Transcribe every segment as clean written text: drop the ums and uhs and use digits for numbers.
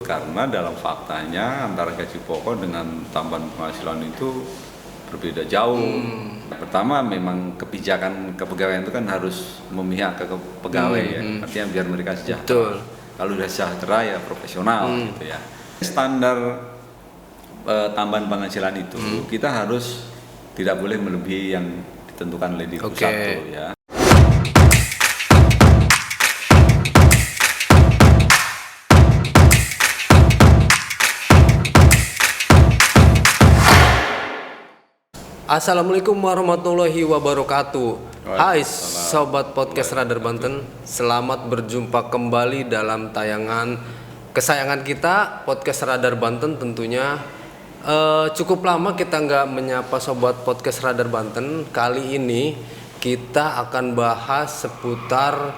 karena dalam faktanya antara gaji pokok dengan tambahan penghasilan itu berbeda jauh. Pertama memang kebijakan kepegawaian itu kan harus memihak ke pegawai ya, artinya biar mereka sejahtera. Betul. Kalau sudah sejahtera ya profesional gitu ya. Standar tambahan penghasilan itu kita harus tidak boleh melebihi yang ditentukan oleh Dirut 1 ya. Assalamualaikum warahmatullahi wabarakatuh. Hai sobat podcast Radar Banten, selamat berjumpa kembali dalam tayangan kesayangan kita, podcast Radar Banten tentunya. Cukup lama kita nggak menyapa sobat podcast Radar Banten. Kali ini kita akan bahas seputar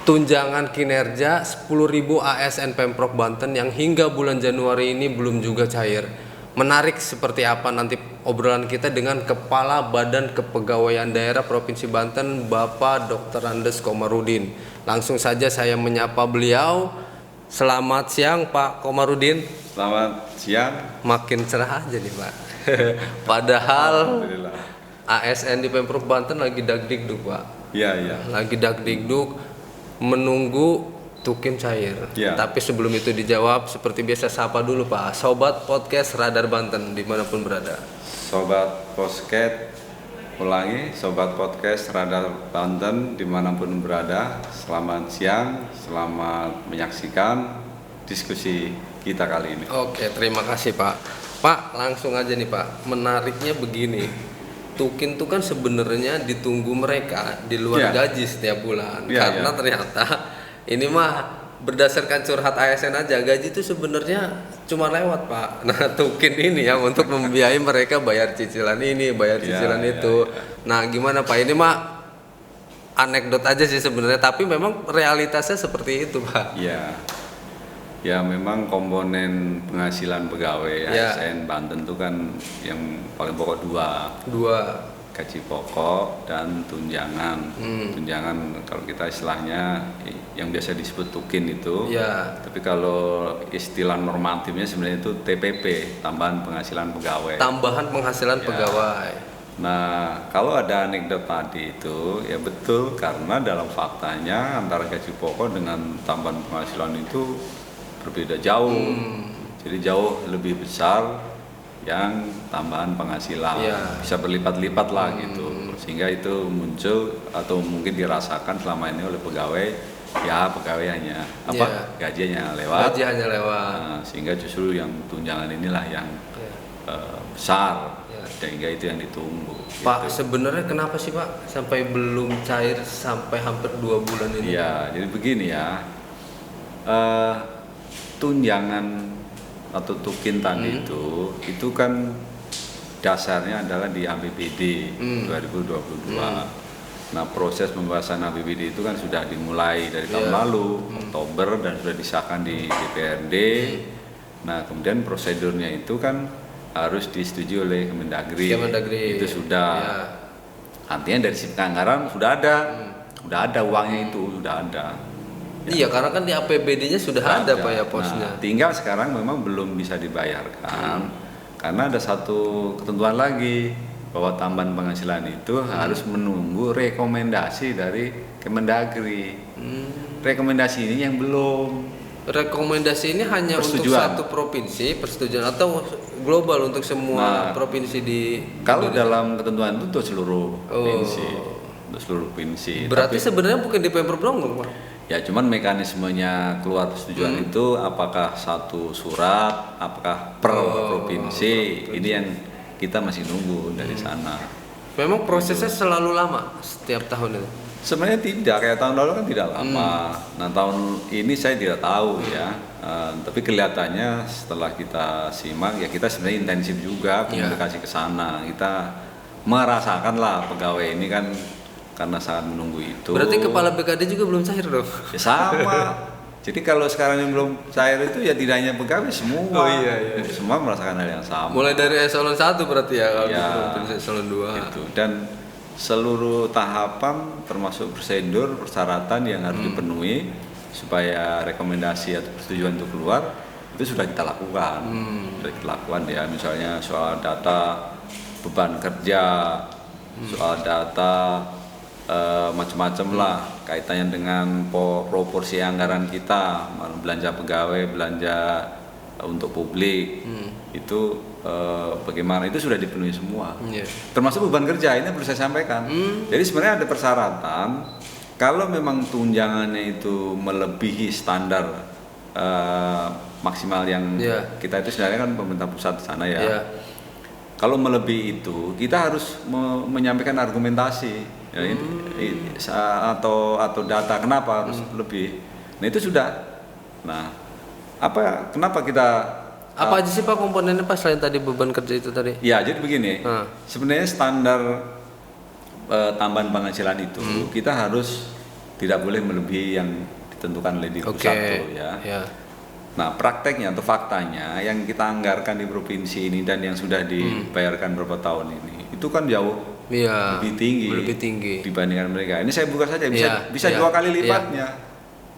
tunjangan kinerja 10.000 ASN Pemprov Banten yang hingga bulan Januari ini belum juga cair. Menarik seperti apa nanti obrolan kita dengan Kepala Badan Kepegawaian Daerah Provinsi Banten, Bapak Dr. Andes Komarudin. Langsung saja saya menyapa beliau. Selamat siang Pak Komarudin. Selamat siang. Makin cerah aja nih Pak. Padahal ASN di Pemprov Banten lagi dagdikduk Pak. Iya. Lagi dagdikduk menunggu tukin cair. Ya. Tapi sebelum itu dijawab seperti biasa, sapa dulu Pak sobat podcast Radar Banten dimanapun berada. Sobat podcast, ulangi, sobat podcast Radar Banten dimanapun berada, selamat siang, selamat menyaksikan diskusi kita kali ini. Oke, terima kasih Pak. Pak, langsung aja nih Pak. Menariknya begini, tukin itu kan sebenarnya ditunggu mereka di luar gaji setiap bulan, karena ternyata ini mah berdasarkan curhat ASN aja, gaji itu sebenarnya cuma lewat Pak. Nah tukin ini yang untuk membiayai mereka bayar cicilan ini, bayar cicilan itu. Nah gimana Pak, ini mah anekdot aja sih sebenarnya, tapi memang realitasnya seperti itu Pak. Ya memang komponen penghasilan pegawai ASN Banten itu kan yang paling pokok dua, gaji pokok dan tunjangan. Tunjangan kalau kita istilahnya yang biasa disebut tukin itu. Tapi kalau istilah normatifnya sebenarnya itu TPP, tambahan penghasilan pegawai. Tambahan penghasilan pegawai. Nah, kalau ada anekdot tadi itu ya betul, karena dalam faktanya antara gaji pokok dengan tambahan penghasilan itu berbeda jauh. Jadi jauh lebih besar yang tambahan penghasilan, bisa berlipat-lipat lah gitu, sehingga itu muncul atau mungkin dirasakan selama ini oleh pegawai, pegawaiannya gajinya lewat, nah, sehingga justru yang tunjangan inilah yang besar, sehingga itu yang ditunggu. Pak, gitu. sebenarnya kenapa sih Pak sampai belum cair sampai hampir 2 bulan ini? Jadi begini ya, tunjangan atau tukin tadi itu kan dasarnya adalah di APBD 2022. Nah proses pembahasan APBD itu kan sudah dimulai dari tahun lalu Oktober dan sudah disahkan di DPRD. Nah kemudian prosedurnya itu kan harus disetujui oleh Kemendagri. Itu sudah artinya dari sisi anggaran sudah ada uangnya, itu sudah ada. Iya, karena kan di APBD-nya sudah ada Pak ya posnya. Nah, tinggal sekarang memang belum bisa dibayarkan karena ada satu ketentuan lagi, bahwa tambahan penghasilan itu harus menunggu rekomendasi dari Kemendagri. Rekomendasi ini yang belum. Rekomendasi ini hanya untuk satu provinsi, persetujuan atau global untuk semua provinsi di kalau Indonesia? Dalam ketentuan itu untuk seluruh provinsi. Berarti sebenarnya bukan di Pemprov dong Pak? Ya cuman mekanismenya keluar persetujuan itu apakah satu surat, apakah per provinsi, ini yang kita masih nunggu dari sana. Memang prosesnya selalu lama setiap tahun itu? Sebenarnya tidak, kayak tahun lalu kan tidak lama. Nah tahun ini saya tidak tahu ya, tapi kelihatannya setelah kita simak ya kita sebenarnya intensif juga komunikasi ke sana. Kita merasakan lah pegawai ini kan karena sangat menunggu itu. Berarti kepala BKD juga belum cair dong? Ya sama. Jadi kalau sekarang yang belum cair itu ya tidak hanya pegawai, semua. Semua merasakan hal yang sama. Mulai dari eselon 1 berarti ya, kalau di provinsi eselon 2. Gitu. Dan seluruh tahapan termasuk prosedur, persyaratan yang harus dipenuhi supaya rekomendasi atau persetujuan itu keluar, itu sudah kita lakukan. Sudah kita lakukan ya, misalnya soal data beban kerja, soal data macam-macam lah kaitannya dengan proporsi anggaran kita, belanja pegawai, belanja untuk publik, itu bagaimana, itu sudah dipenuhi semua. Termasuk beban kerja, ini perlu saya sampaikan. Jadi sebenarnya ada persyaratan kalau memang tunjangannya itu melebihi standar maksimal yang kita itu sebenarnya kan pemerintah pusat di sana ya. Kalau melebihi itu kita harus menyampaikan argumentasi ya, atau data kenapa harus lebih. Nah itu sudah. Nah kenapa kita apa aja sih Pak komponennya Pak selain tadi beban kerja itu tadi? Ya jadi begini. Sebenarnya standar tambahan penghasilan itu kita harus tidak boleh melebihi yang ditentukan oleh Dirut 1 ya. Nah prakteknya atau faktanya yang kita anggarkan di provinsi ini dan yang sudah dibayarkan beberapa tahun ini itu kan jauh lebih tinggi dibandingkan mereka. Ini saya buka saja bisa 2 kali lipatnya.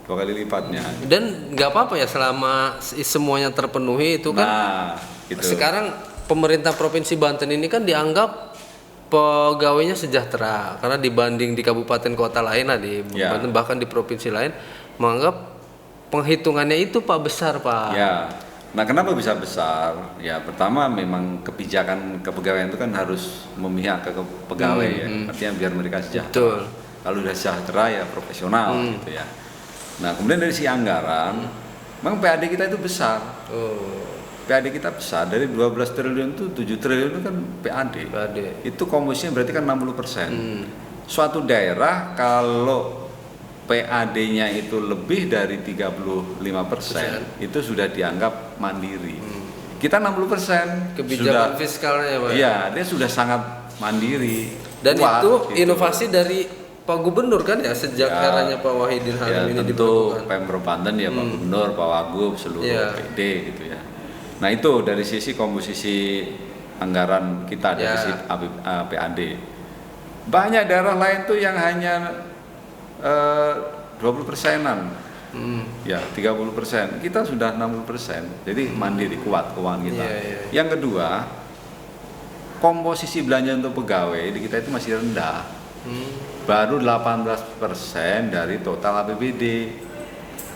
2 kali lipatnya. Dan nggak apa-apa ya selama semuanya terpenuhi itu kan. Gitu. Sekarang pemerintah provinsi Banten ini kan dianggap pegawainya sejahtera karena dibanding di kabupaten kota lain di Banten bahkan di provinsi lain menganggap penghitungannya itu Pak besar Pak. Ya. Nah kenapa bisa besar? Ya pertama memang kebijakan kepegawaian itu kan harus memihak ke pegawai ya. Artinya biar mereka sejahtera. Kalau sudah sejahtera ya profesional gitu ya. Nah kemudian dari si anggaran, memang PAD kita itu besar. PAD kita besar, dari 12 triliun itu 7 triliun itu kan PAD. Itu komposisinya berarti kan 60%. Suatu daerah kalau PAD-nya itu lebih dari 35% itu sudah dianggap mandiri. Kita 60%. Kebijakan fiskalnya Pak. Iya, dia sudah sangat mandiri. Dan itu inovasi dari Pak Gubernur kan ya sejak eranya Pak Wahidin Halim ini dibentuk Pemprov Banten ya Pak Gubernur, Pak Wagub, seluruh PD gitu ya. Nah itu dari sisi komposisi anggaran kita dari sisi PAD. Banyak daerah lain tuh yang hanya 20%-an, ya 30%, kita sudah 60%, jadi mandiri kuat keuangan kita. Yang kedua, komposisi belanja untuk pegawai di kita itu masih rendah, baru 18% dari total APBD.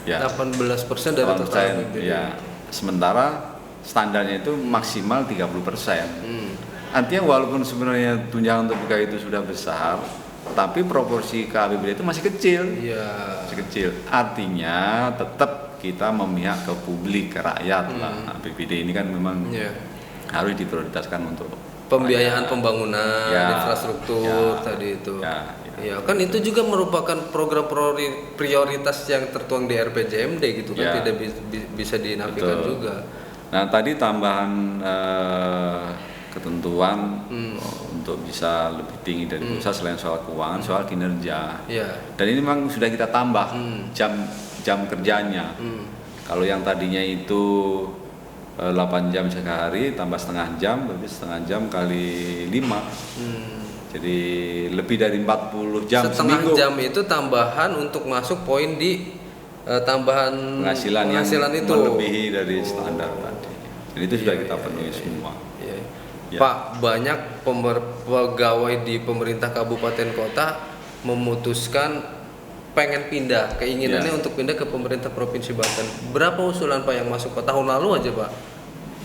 Ya. 18% dari total APBD. Ya. Sementara standarnya itu maksimal 30%. Artinya walaupun sebenarnya tunjangan untuk pegawai itu sudah besar, tapi proporsi ke APBD itu masih kecil. Masih kecil. Artinya tetap kita memihak ke publik, ke rakyat lah. APBD ini kan memang harus diprioritaskan untuk pembiayaan pembangunan, infrastruktur tadi itu. Ya, kan itu juga merupakan program prioritas yang tertuang di RPJMD gitu kan, tidak bisa dinafikan juga. Nah, tadi tambahan ketentuan untuk bisa lebih tinggi dari pusat selain soal keuangan, soal kinerja. Dan ini memang sudah kita tambah jam kerjanya. Kalau yang tadinya itu 8 jam sehari tambah setengah jam, berarti setengah jam kali 5. Jadi lebih dari 40 jam seminggu. Setengah jam itu tambahan untuk masuk poin di tambahan penghasilan yang itu melebihi dari standar tadi. Jadi itu sudah kita penuhi semua. Pak, banyak pegawai di pemerintah kabupaten kota memutuskan pengen pindah, keinginannya untuk pindah ke pemerintah provinsi Banten. Berapa usulan Pak yang masuk Pak? Tahun lalu aja Pak?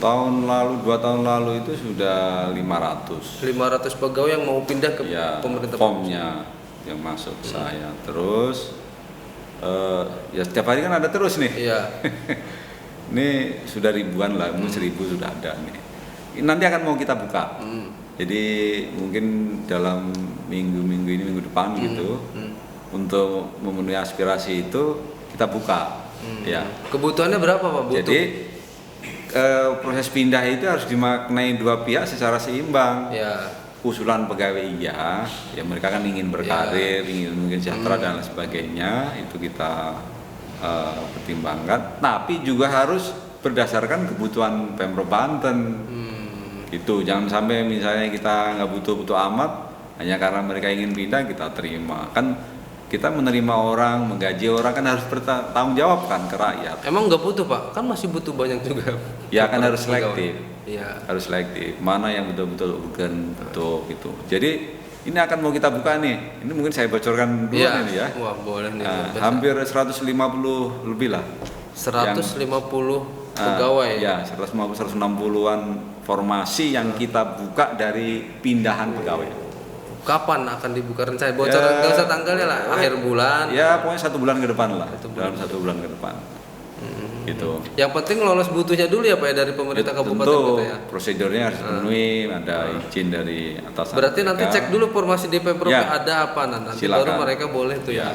Tahun lalu, 2 tahun lalu itu sudah 500 pegawai yang mau pindah ke pemerintah formnya yang masuk saya. Terus ya setiap hari kan ada terus nih. Ini sudah ribuan lah, 1.000 sudah ada nih. Nanti akan mau kita buka. Jadi mungkin dalam minggu ini, minggu depan gitu, untuk memenuhi aspirasi itu kita buka. Kebutuhannya berapa Pak? Jadi proses pindah itu harus dimaknai dua pihak secara seimbang. Usulan pegawai ya mereka kan ingin berkarir, ingin mungkin sejahtera dan lain sebagainya, itu kita pertimbangkan. Tapi juga harus berdasarkan kebutuhan Pemprov Banten. Itu jangan sampai misalnya kita nggak butuh amat hanya karena mereka ingin pindah kita terima. Kan kita menerima orang, menggaji orang kan harus bertanggung jawab kan ke rakyat. Emang nggak butuh Pak? Kan masih butuh banyak juga. Ya kan harus selektif. Iya. Harus selektif. Mana yang betul-betul urgen untuk gitu. Jadi ini akan mau kita buka nih. Ini mungkin saya bocorkan dulu Iya. nih ya. Wah boleh nih. Hampir 150 lebih lah. 150 pegawai. Ya, 150-160-an formasi yang kita buka dari pindahan pegawai. Kapan akan dibuka rencana? Bocoran nggak usah tanggalnya lah, akhir bulan. Ya, pokoknya 1 bulan ke depan lah. Dalam 1 bulan ke depan. Gitu. Yang penting lolos butuhnya dulu ya Pak ya, dari pemerintah kabupaten Tentu gitu ya. prosedurnya harus dipenuhi, ada izin dari atasan. Berarti nanti mereka. cek dulu formasi di Pemprov Ya. ada apa nanti Silakan. baru mereka boleh tuh ya.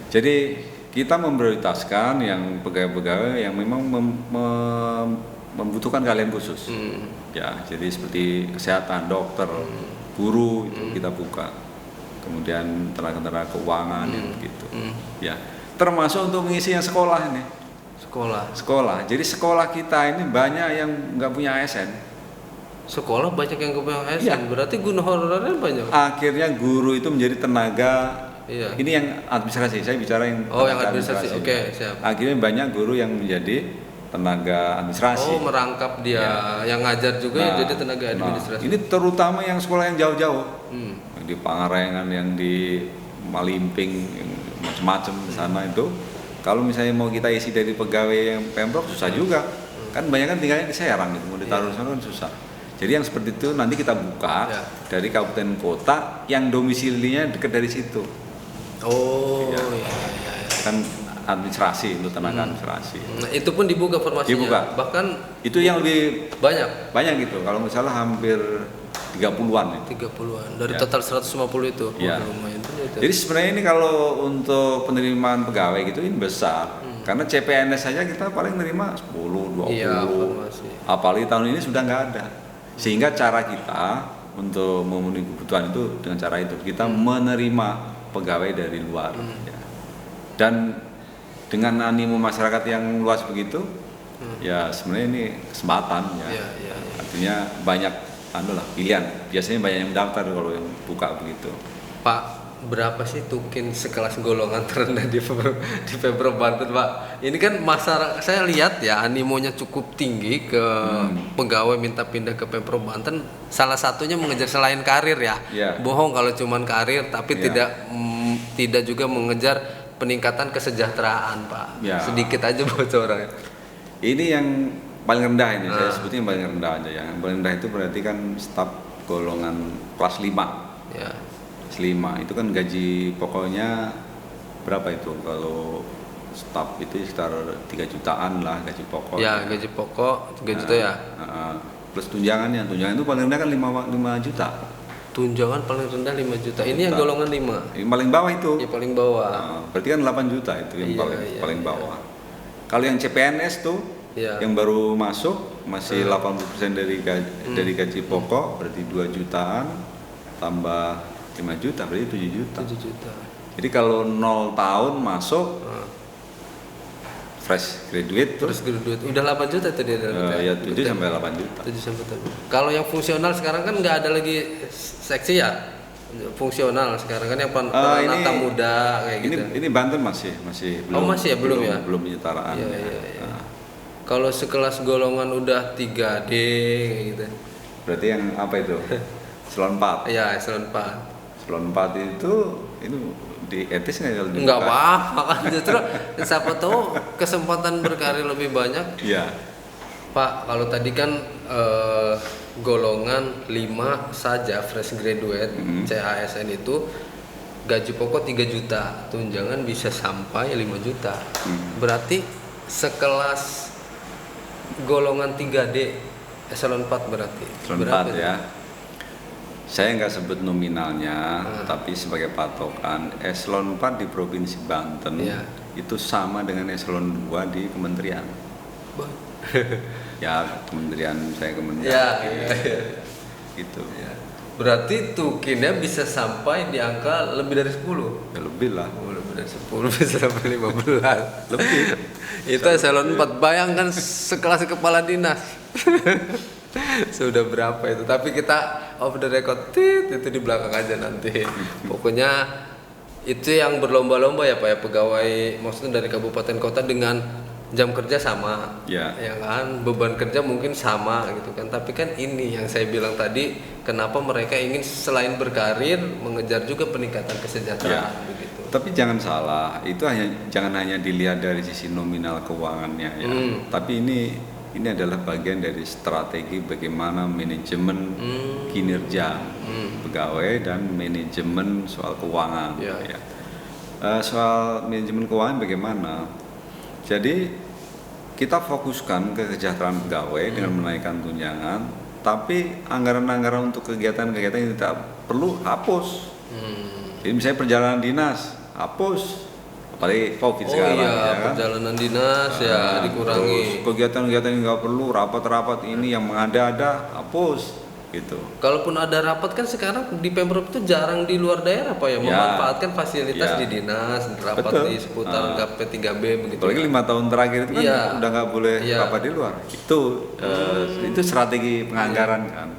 Jadi kita memprioritaskan yang pegawai-pegawai yang memang membutuhkan kalian khusus. Ya, jadi seperti kesehatan, dokter, guru itu kita buka. Kemudian tenaga-tenaga keuangan yang begitu. Ya, termasuk untuk mengisi yang sekolah ini. Sekolah. Jadi sekolah kita ini banyak yang nggak punya ASN. Sekolah banyak yang kepunya ASN, Iya. berarti guna honorernya banyak. Akhirnya guru itu menjadi tenaga. Iya. Ini yang administrasi. Saya bicara yang Oh, yang tenaga administrasi. Oke, siap. Akhirnya banyak guru yang menjadi tenaga administrasi. Oh, merangkap dia yang ngajar juga ya jadi tenaga administrasi. Ini terutama yang sekolah yang jauh-jauh. Hmm. Yang di Pangalengan, yang di Malimping, yang macam-macam di sana itu. Kalau misalnya mau kita isi dari pegawai yang Pemprov susah juga. Kan banyak kan tinggalnya di Serang gitu, mau ditaruh di sana kan susah. Jadi yang seperti itu nanti kita buka dari kabupaten kota yang domisilinya dekat dari situ. Oh, Iya. iya. Kan administrasi, untuk tenaga administrasi. Nah, itu pun dibuka formasinya. Dibuka. Bahkan Itu yang lebih banyak gitu. Kalau nggak salah hampir 30-an itu. 30-an dari Ya. total 150 itu. Ya. Oh, lumayan tuh itu. Jadi sebenarnya ini kalau untuk penerimaan pegawai gitu ini besar. Karena CPNS saja kita paling nerima 10, 20. Iya, formasi. Apalagi tahun ini sudah nggak ada. Sehingga cara kita untuk memenuhi kebutuhan itu dengan cara itu. Kita menerima pegawai dari luar. Ya. Dan dengan animo masyarakat yang luas begitu, ya sebenarnya ini kesempatan ya. Iya, iya. Artinya banyak pilihan. Biasanya banyak yang mendaftar kalau yang buka begitu. Pak, berapa sih tukin sekelas golongan terendah di Pemprov Banten, Pak? Ini kan masyarakat, saya lihat ya animonya cukup tinggi ke pegawai minta pindah ke Pemprov Banten. Salah satunya mengejar selain karir ya. Iya. Bohong kalau cuman karir, tapi Iya. tidak juga mengejar peningkatan kesejahteraan, Pak. Ya. Sedikit aja bocoran. Ini yang paling rendah ini, saya sebutnya yang paling rendah aja. Yang paling rendah itu berarti kan staf golongan kelas 5. Ya. Kelas 5 itu kan gaji pokoknya berapa itu? Kalau staf itu sekitar 3 jutaan lah gaji pokok. Ya, gaji pokok 3 juta ya. Plus tunjangannya itu paling rendah kan 5 juta. Tunjangan paling rendah 5 juta. Ini yang golongan 5. Yang paling bawah itu. Ya paling bawah. Berarti kan 8 juta itu yang Iya, paling bawah. Kalau yang CPNS tuh Iya. yang baru masuk masih 80% dari gaji pokok, berarti 2 jutaan tambah 5 juta berarti 7 juta. 7 juta. Jadi kalau 0 tahun masuk fresh graduate Terus graduate udah 8 juta tadi ya 7 sampai 8 juta. 7 sampai 8. Kalau yang fungsional sekarang kan nggak ada lagi seksi ya. Fungsional sekarang kan yang penata muda kayak gitu. Ini Banten masih belum. Oh, masih ya? Belum ya? Belum penyetaraan. Iya, iya. Kalau sekelas golongan udah 3D kayak gitu. Berarti yang apa itu? Eselon 4. Iya, eselon 4. Eselon 4 itu di etis nggak kalau dibuka? Enggak apa-apa kan justru siapa tahu kesempatan berkarir lebih banyak. Iya. Pak, kalau tadi kan golongan 5 saja fresh graduate CASN itu gaji pokok 3 juta, tunjangan bisa sampai 5 juta. Berarti sekelas golongan 3D eselon 4 berarti. Eselon 4 ya. Saya nggak sebut nominalnya, tapi sebagai patokan eselon 4 di Provinsi Banten itu sama dengan eselon 2 di kementerian. Ya, kementerian Ya. Gitu. Ya. Berarti tukinnya bisa sampai di angka lebih dari 10. Ya lebih lah. Lebih dari 10 bisa sampai 15. Lebih. Itu eselon 4. Bayangkan sekelas kepala dinas. Sudah berapa itu? Tapi kita off the record itu di belakang aja nanti. Pokoknya itu yang berlomba-lomba ya Pak ya, pegawai maksudnya dari kabupaten kota dengan jam kerja sama, Ya. ya kan, beban kerja mungkin sama gitu kan, tapi kan ini yang saya bilang tadi, kenapa mereka ingin selain berkarir mengejar juga peningkatan kesejahteraan begitu. Tapi jangan salah, itu jangan hanya dilihat dari sisi nominal keuangannya ya, tapi ini adalah bagian dari strategi bagaimana manajemen kinerja pegawai dan manajemen soal keuangan. Ya. Ya. Soal manajemen keuangan bagaimana? Jadi kita fokuskan ke kesejahteraan pegawai dengan menaikkan tunjangan, tapi anggaran-anggaran untuk kegiatan-kegiatan yang tidak perlu hapus. Jadi misalnya perjalanan dinas hapus, apalagi COVID sekarang. Iya, Ya kan? perjalanan dinas ya dikurangi. Terus kegiatan-kegiatan yang nggak perlu, rapat-rapat ini yang mengada-ada hapus gitu. Kalaupun ada rapat kan sekarang di Pemprov itu jarang di luar daerah Pak ya, memanfaatkan fasilitas di dinas, rapat Betul. di seputar KP3B begitu. Apalagi 5 tahun terakhir itu kan udah nggak boleh Iya. rapat di luar. Itu strategi penganggaran kan.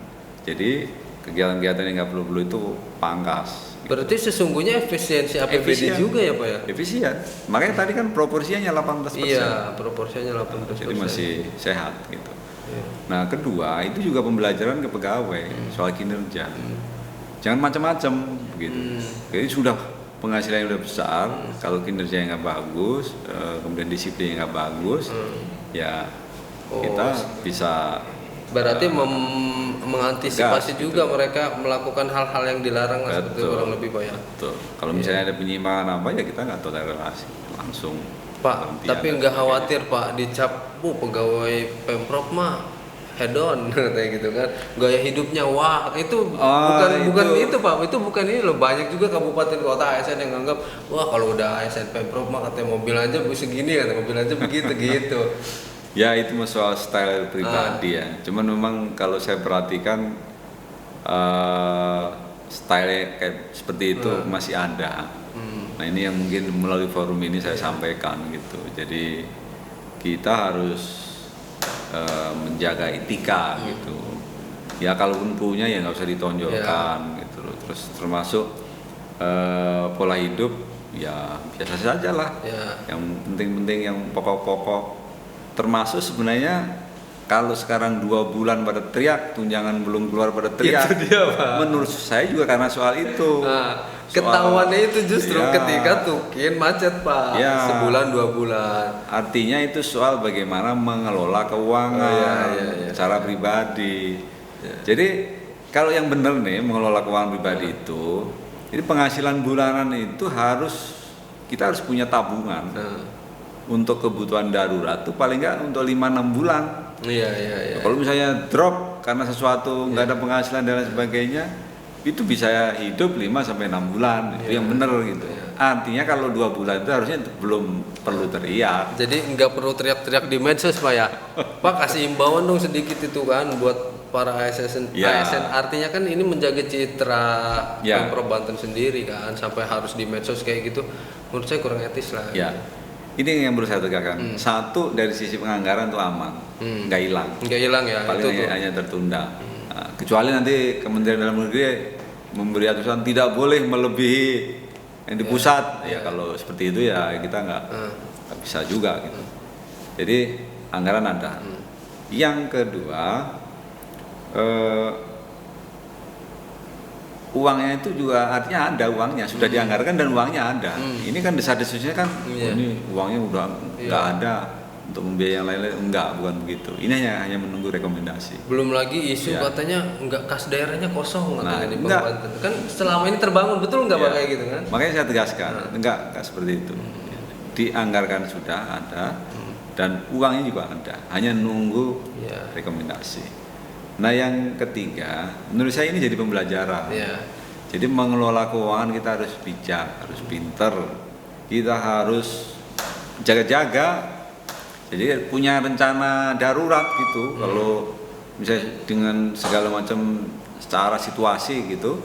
Jadi kegiatan-kegiatan yang nggak perlu-perlu itu pangkas. Berarti sesungguhnya efisiensi APBD Efisien. juga ya Pak ya? Efisien. Makanya tadi kan proporsinya 18%. Iya, proporsinya 18%. Jadi masih sehat gitu. Iya. Nah kedua itu juga pembelajaran ke pegawai soal kinerja. Jangan macam-macam begitu. Jadi sudah penghasilannya udah besar, kalau kinerjanya nggak bagus, kemudian disiplinnya nggak bagus, ya kita bisa. Berarti mengantisipasi Gas, juga mereka melakukan hal-hal yang dilarang lah, seperti Betul. kurang lebih Pak ya. Betul. Kalau misalnya ada penyimpangan apa ya kita nggak toleransi langsung. Pak, berhenti tapi ada nggak sebagainya. khawatir Pak dicap, pegawai Pemprov mah hedon katanya gitu kan, gaya hidupnya wah itu bukan itu Pak, itu bukan ini loh, banyak juga kabupaten kota ASN yang nganggap wah kalau udah ASN Pemprov mah katanya mobil aja segini, kata mobil aja begitu gitu. Ya itu soal style pribadi ya. Cuman memang kalau saya perhatikan style kayak seperti itu masih ada. Nah ini yang mungkin melalui forum ini saya sampaikan gitu. Jadi kita harus menjaga etika gitu. Ya kalaupun punya ya nggak usah ditonjolkan gitu loh. Terus termasuk pola hidup ya biasa saja lah. Yang penting-penting yang pokok-pokok. Termasuk sebenarnya kalau sekarang 2 bulan pada teriak, tunjangan belum keluar pada teriak. Itu dia, Pak. Menurut saya juga karena soal itu. Ketahuannya itu justru ketika tukin macet Pak, sebulan 2 bulan. Artinya itu soal bagaimana mengelola keuangan secara pribadi. Jadi kalau yang benar nih mengelola keuangan pribadi itu, jadi penghasilan bulanan itu kita harus punya tabungan. Untuk kebutuhan darurat tuh paling nggak untuk 5-6 bulan. Iya. Kalau misalnya drop karena sesuatu nggak ada penghasilan dan lain sebagainya, itu bisa hidup 5-6 bulan. Itu yang benar gitu. Artinya kalau 2 bulan itu harusnya belum perlu teriak. Jadi nggak perlu teriak-teriak di medsos Pak ya. Pak kasih imbauan dong sedikit itu kan buat para ASN. ASN artinya kan ini menjaga citra Pemprov Banten sendiri kan, sampai harus di medsos kayak gitu. Menurut saya kurang etis lah. Ya. Ini yang perlu saya tegakkan. Satu, dari sisi penganggaran itu aman, nggak hilang. Nggak hilang ya. Paling itu hanya tertunda. Nah, kecuali nanti Kementerian Dalam Negeri memberi aturan tidak boleh melebihi yang di pusat. Ya kalau seperti itu ya kita nggak bisa juga gitu. Jadi anggaran ada. Yang kedua, uangnya itu juga artinya ada uangnya, sudah dianggarkan dan uangnya ada. Ini kan desas-desusnya kan ini uangnya udah nggak ada untuk membiayai yang lain-lain, bukan begitu. Ini hanya menunggu rekomendasi. Belum lagi isu katanya nggak kas daerahnya kosong katanya di enggak. Banten. Kan selama ini terbangun betul nggak Pak kayak gitu kan? Makanya saya tegaskan, enggak seperti itu. Dianggarkan sudah ada dan uangnya juga ada, hanya nunggu rekomendasi. Nah yang ketiga, menurut saya ini jadi pembelajaran. Jadi mengelola keuangan kita harus bijak, harus pinter, kita harus jaga-jaga. Jadi punya rencana darurat gitu. Kalau misalnya dengan segala macam secara situasi gitu,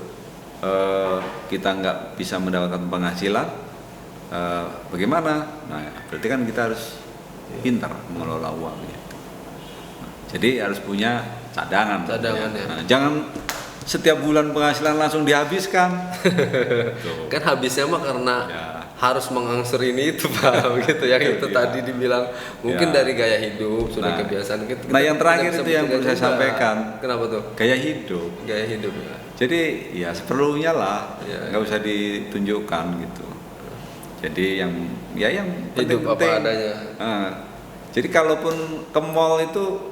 kita nggak bisa mendapatkan penghasilan, bagaimana? Nah berarti kan kita harus pintar mengelola uang gitu. Jadi harus punya cadangan ya. Nah, setiap bulan penghasilan langsung dihabiskan. Tuh. Kan habisnya mah karena Ya. harus mengangsur ini itu Pak gitu yang itu Iya. tadi dibilang mungkin Ya. dari gaya hidup sudah Nah. kebiasaan gitu. Nah, yang terakhir tidak bisa itu yang perlu mencegah saya juga. sampaikan. Kenapa tuh? Gaya hidup. Gaya hidup ya. Jadi ya seperlunya lah, Ya. nggak usah ditunjukkan gitu. Jadi yang Hidup apa penting-penting. adanya. Jadi kalaupun ke mall itu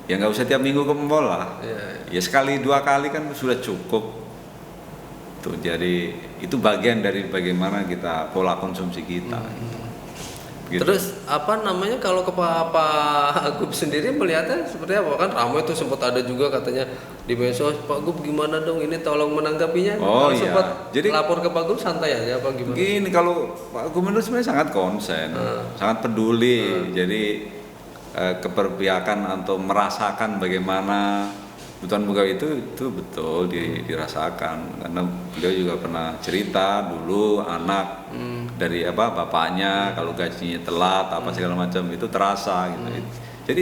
ya nggak usah tiap minggu ke mall lah. Iya. Ya sekali 2 kali kan sudah cukup. Tuh jadi itu bagian dari bagaimana kita pola konsumsi kita. Gitu. Terus apa namanya kalau ke Pak Gub sendiri melihatnya seperti apa? Kan ramai tuh sempat ada juga katanya di medsos, Pak Gub gimana dong ini tolong menanggapinya. Oh, Kalau iya. sempat Jadi- lapor ke Pak Gub santai aja apa gimana? Gini, kalau Pak Gubernur sebenarnya sangat konsen, sangat peduli. Jadi keberpihakan atau merasakan bagaimana kebutuhan pegawai itu betul dirasakan, karena beliau juga pernah cerita dulu anak dari bapaknya kalau gajinya telat apa segala macam itu terasa gitu. Jadi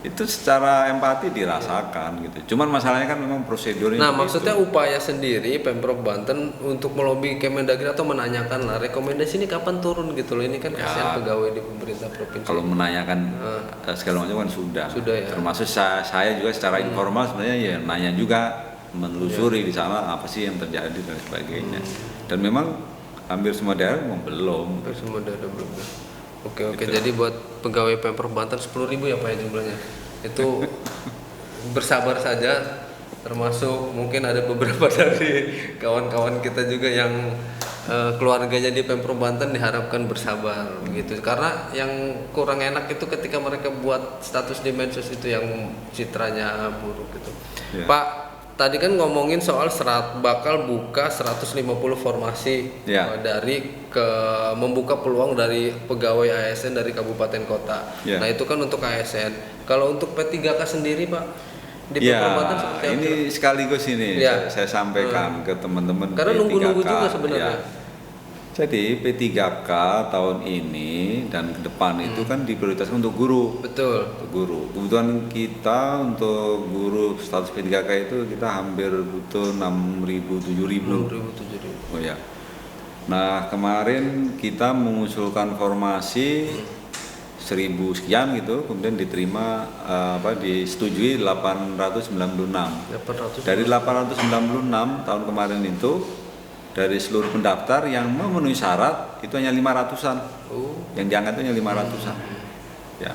itu secara empati dirasakan gitu. Cuman masalahnya kan memang prosedurnya. Nah, begitu. maksudnya upaya sendiri Pemprov Banten untuk melobi Kemendagri atau menanyakan lah rekomendasi ini kapan turun gitu loh. Ini kan kasihan pegawai di pemerintah provinsi. Kalau menanyakan segala macam kan sudah. Sudah ya. Termasuk saya juga secara informal sebenarnya ya nanya juga, menelusuri di sana apa sih yang terjadi dan sebagainya. Dan memang hampir semua daerah memang belum. Semua udah belum. Oke, jadi buat pegawai Pemprov Banten 10.000 ya Pak ya jumlahnya. Itu bersabar saja, termasuk mungkin ada beberapa dari kawan-kawan kita juga yang keluarganya di Pemprov Banten diharapkan bersabar begitu. Karena yang kurang enak itu ketika mereka buat status di medsos itu yang citranya buruk gitu. Ya. Pak, tadi kan ngomongin soal bakal buka 150 formasi Ya. dari membuka peluang dari pegawai ASN dari kabupaten kota. Ya. Nah, itu kan untuk ASN. Kalau untuk P3K sendiri, Pak, di Pemprov Banten seperti apa? ini sekaligus ini Ya. saya sampaikan ke teman-teman Karena nunggu-nunggu P3K. juga sebenarnya. Ya. Jadi P3K tahun ini dan ke depan itu kan diprioritaskan untuk guru. Betul. Untuk guru. Kebutuhan kita untuk guru status P3K itu kita hampir butuh 6.000 7.000. 6.000 7.000. Oh ya. Nah, kemarin kita mengusulkan formasi 1.000 sekian gitu, kemudian diterima disetujui 896. 800. Dari 896 tahun kemarin itu dari seluruh pendaftar yang memenuhi syarat itu hanya 500-an. Oh. Yang diangkat itu hanya 500-an. Ya.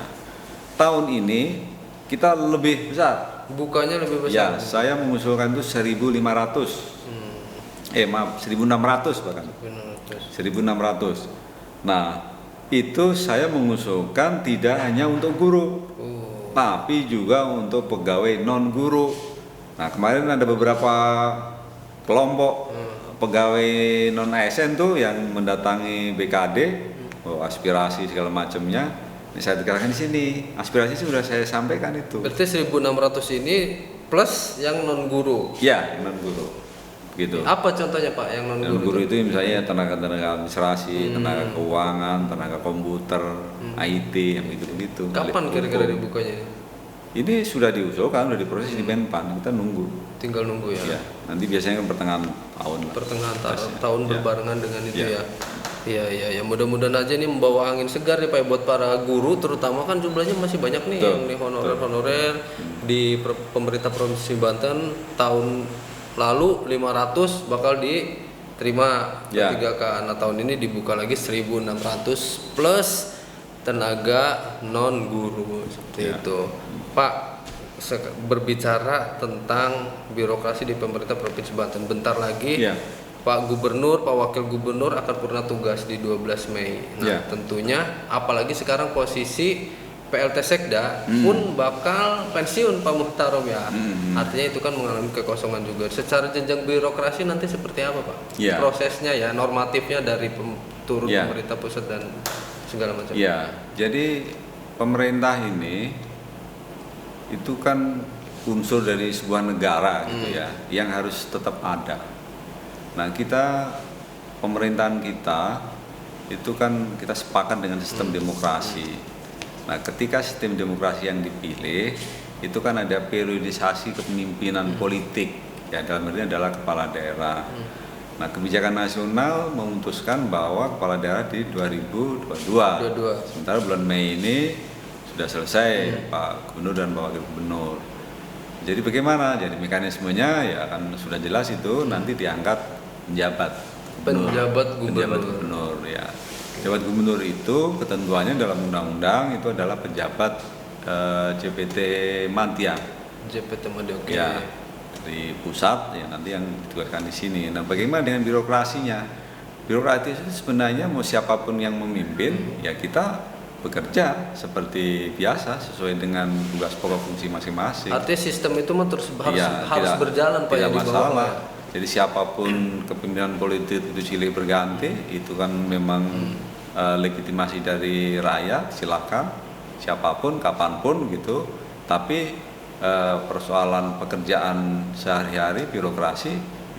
Tahun ini kita lebih besar. Bukanya lebih Ya, besar. saya mengusulkan itu 1.500. 1.600 bahkan. 1.600. Nah, itu saya mengusulkan tidak hanya untuk guru, tapi juga untuk pegawai non guru. Nah, kemarin ada beberapa kelompok pegawai non ASN tuh yang mendatangi BKD, aspirasi segala macamnya. Ini saya tekankan di sini, aspirasi sudah saya sampaikan itu. Berarti 1.600 ini plus yang non guru. Ya, non guru. Gitu. Apa contohnya Pak yang non Dan guru? guru itu misalnya tenaga administrasi, tenaga keuangan, tenaga komputer, IT, yang gitu-gitu. Kapan kira-kira dibukanya? Ini sudah diusulkan, sudah diproses di Menpan, kita nunggu. Tinggal nunggu ya. Ya, nanti biasanya kan pertengahan tahun. Pertengahan Prosesnya. tahun Ya. berbarengan dengan itu Ya. ya. Iya, mudah-mudahan aja nih membawa angin segar nih Pak buat para guru, terutama kan jumlahnya masih banyak nih Betul. yang di honorer di pemerintah provinsi Banten tahun lalu 500 bakal diterima Ya. P3K. Nah, tahun ini dibuka lagi 1.600 plus tenaga non guru seperti Ya. itu. Pak, berbicara tentang birokrasi di pemerintah provinsi Banten, bentar lagi Ya. Pak Gubernur, Pak Wakil Gubernur akan purna tugas di 12 Mei. Nah, Ya. tentunya apalagi sekarang posisi PLT Sekda pun bakal pensiun Pak Muhtarom ya. Artinya itu kan mengalami kekosongan juga. Secara jenjang birokrasi nanti seperti apa Pak? Ya. Prosesnya ya, normatifnya dari turun Ya. pemerintah pusat dan segala macam. Ya, jadi pemerintah ini itu kan unsur dari sebuah negara gitu ya, yang harus tetap ada. Nah, pemerintahan kita itu kan kita sepakat dengan sistem demokrasi. Nah, ketika sistem demokrasi yang dipilih itu kan ada periodisasi kepemimpinan politik ya dalam ini adalah kepala daerah. Nah, kebijakan nasional memutuskan bahwa kepala daerah di 2022. Sementara bulan Mei ini sudah selesai Pak Gubernur dan Pak Wakil Gubernur. Jadi bagaimana? Jadi mekanismenya ya kan sudah jelas itu nanti diangkat penjabat gubernur ya. Penjabat gubernur itu ketentuannya dalam undang-undang itu adalah pejabat JPT Mantia. JPT Mantia. Ya. Di pusat ya nanti yang ditugaskan di sini. Nah, bagaimana dengan birokrasinya? Birokrasi itu sebenarnya mau siapapun yang memimpin ya kita bekerja seperti biasa sesuai dengan tugas pokok fungsi masing-masing. Artinya sistem itu harus berjalan Pak ya, di masalah. Jadi siapapun kepemimpinan politik itu silih berganti itu kan memang legitimasi dari rakyat, silakan siapapun kapanpun gitu. Tapi persoalan pekerjaan sehari-hari birokrasi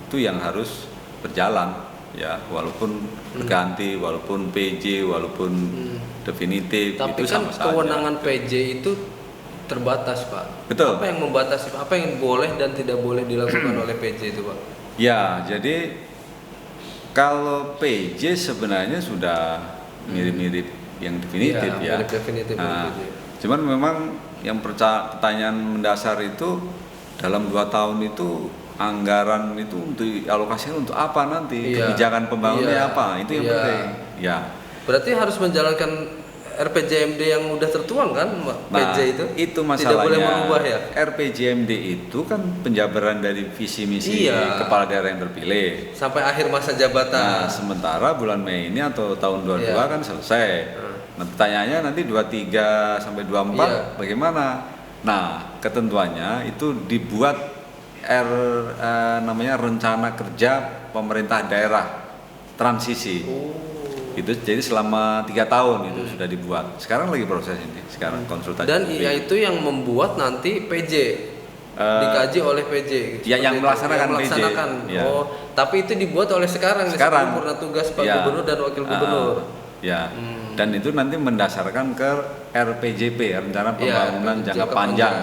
itu yang harus berjalan ya walaupun berganti walaupun PJ walaupun definitif. Tapi itu kan sama kewenangan saja. PJ itu terbatas Pak. Betul. Apa yang membatasi, apa yang boleh dan tidak boleh dilakukan oleh PJ itu Pak? Ya jadi kalau PJ sebenarnya sudah mirip-mirip yang definitif ya. Mirip definitif. Nah, cuman memang yang pertanyaan mendasar itu dalam 2 tahun itu anggaran itu untuk alokasikan untuk apa nanti kebijakan pembangunannya apa itu yang penting ya. Berarti harus menjalankan RPJMD yang udah tertuang kan PJ itu masalahnya. Tidak boleh merubah ya. RPJMD itu kan penjabaran dari visi misi kepala daerah yang terpilih sampai akhir masa jabatan. Nah, sementara bulan Mei ini atau tahun 22 kan selesai. Nah, pertanyaannya nanti 23 sampai 24 bagaimana? Nah, ketentuannya itu dibuat namanya rencana kerja pemerintah daerah transisi. Itu jadi selama 3 tahun itu sudah dibuat. Sekarang lagi proses ini. Sekarang konsultasi. Dan itu yang membuat nanti PJ dikaji oleh PJ. Ya yang melaksanakan PJ. Ya. Oh, tapi itu dibuat oleh sekarang purna tugas Pak Gubernur dan Wakil Gubernur. Ya. Dan itu nanti mendasarkan ke RPJP, rencana pembangunan jangka panjang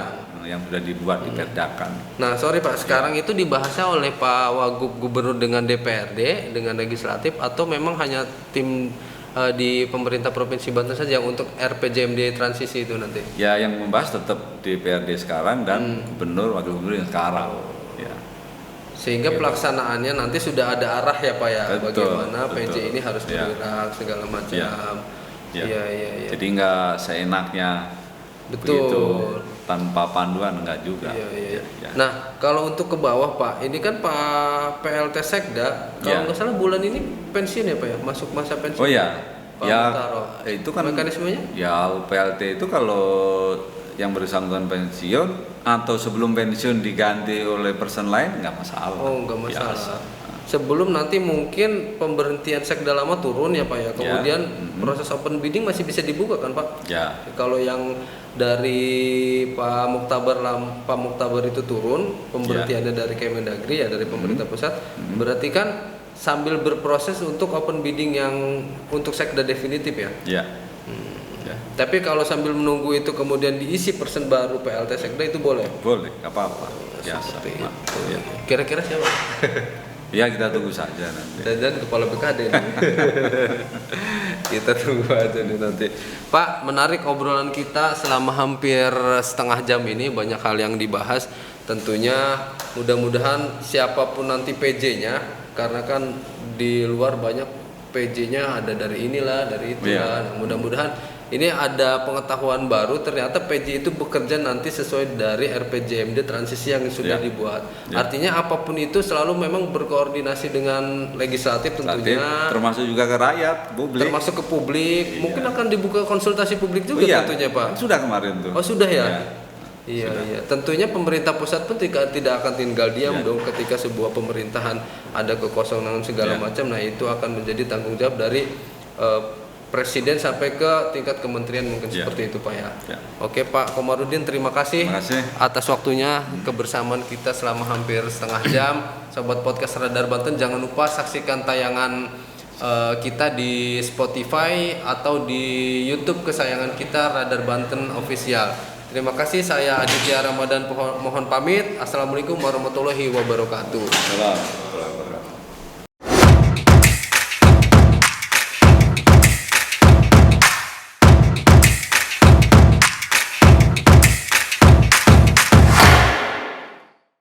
yang sudah dibuat diperdakan. Nah, sorry Pak, sekarang itu dibahasnya oleh Pak Wagub Gubernur dengan DPRD, dengan legislatif atau memang hanya tim di pemerintah Provinsi Banten saja untuk RPJMD transisi itu nanti? Ya, yang membahas tetap DPRD sekarang dan Gubernur, Wakil Gubernur yang sekarang. Ya. Sehingga pelaksanaannya nanti sudah ada arah ya Pak ya, bagaimana PJ ini harus bergerak segala macam. Iya. Jadi nggak seenaknya begitu tanpa panduan enggak juga. Iya. Nah, kalau untuk ke bawah Pak, ini kan Pak PLT Sekda, kalau nggak salah bulan ini pensiun ya Pak ya, masuk masa pensiun. Oh iya. Pak Mutaro. Itu kan mekanismenya? Ya PLT itu kalau yang bersangkutan pensiun atau sebelum pensiun diganti oleh person lain nggak masalah. Oh, nggak masalah. Biasa. Sebelum nanti mungkin pemberhentian Sekda lama turun ya Pak ya. Kemudian proses open bidding masih bisa dibuka kan Pak? Ya. Kalau yang dari Pak Muktabar itu turun, pemberhentiannya dari Kemendagri ya, dari pemerintah pusat. Berarti kan sambil berproses untuk open bidding yang untuk Sekda definitif ya? Ya. Tapi kalau sambil menunggu itu kemudian diisi person baru PLT Sekda itu boleh? Boleh, nggak apa-apa. Biasa. Ya. Kira-kira siapa? Ya kita tunggu saja nanti. Dan kepala BKD nih. Kita tunggu aja nih nanti. Pak, menarik obrolan kita selama hampir setengah jam ini, banyak hal yang dibahas. Tentunya mudah-mudahan siapapun nanti PJ-nya, karena kan di luar banyak PJ-nya ada dari inilah, dari itulah. Nah, mudah-mudahan ini ada pengetahuan baru, ternyata PJ itu bekerja nanti sesuai dari RPJMD transisi yang sudah dibuat. Artinya apapun itu selalu memang berkoordinasi dengan legislatif tentunya. Termasuk juga ke rakyat, publik. Termasuk ke publik. Mungkin akan dibuka konsultasi publik juga tentunya Pak. Sudah kemarin tuh. Oh sudah ya? Iya. Tentunya pemerintah pusat pun tidak akan tinggal diam dong ketika sebuah pemerintahan ada kekosongan segala macam. Nah itu akan menjadi tanggung jawab dari Presiden sampai ke tingkat kementerian mungkin seperti itu Pak ya. Oke Pak Komarudin, terima kasih atas waktunya kebersamaan kita selama hampir setengah jam. Sobat Podcast Radar Banten, jangan lupa saksikan tayangan kita di Spotify atau di YouTube kesayangan kita Radar Banten Official. Terima kasih, saya Aditya Ramadan mohon pamit. Assalamualaikum warahmatullahi wabarakatuh. Salam.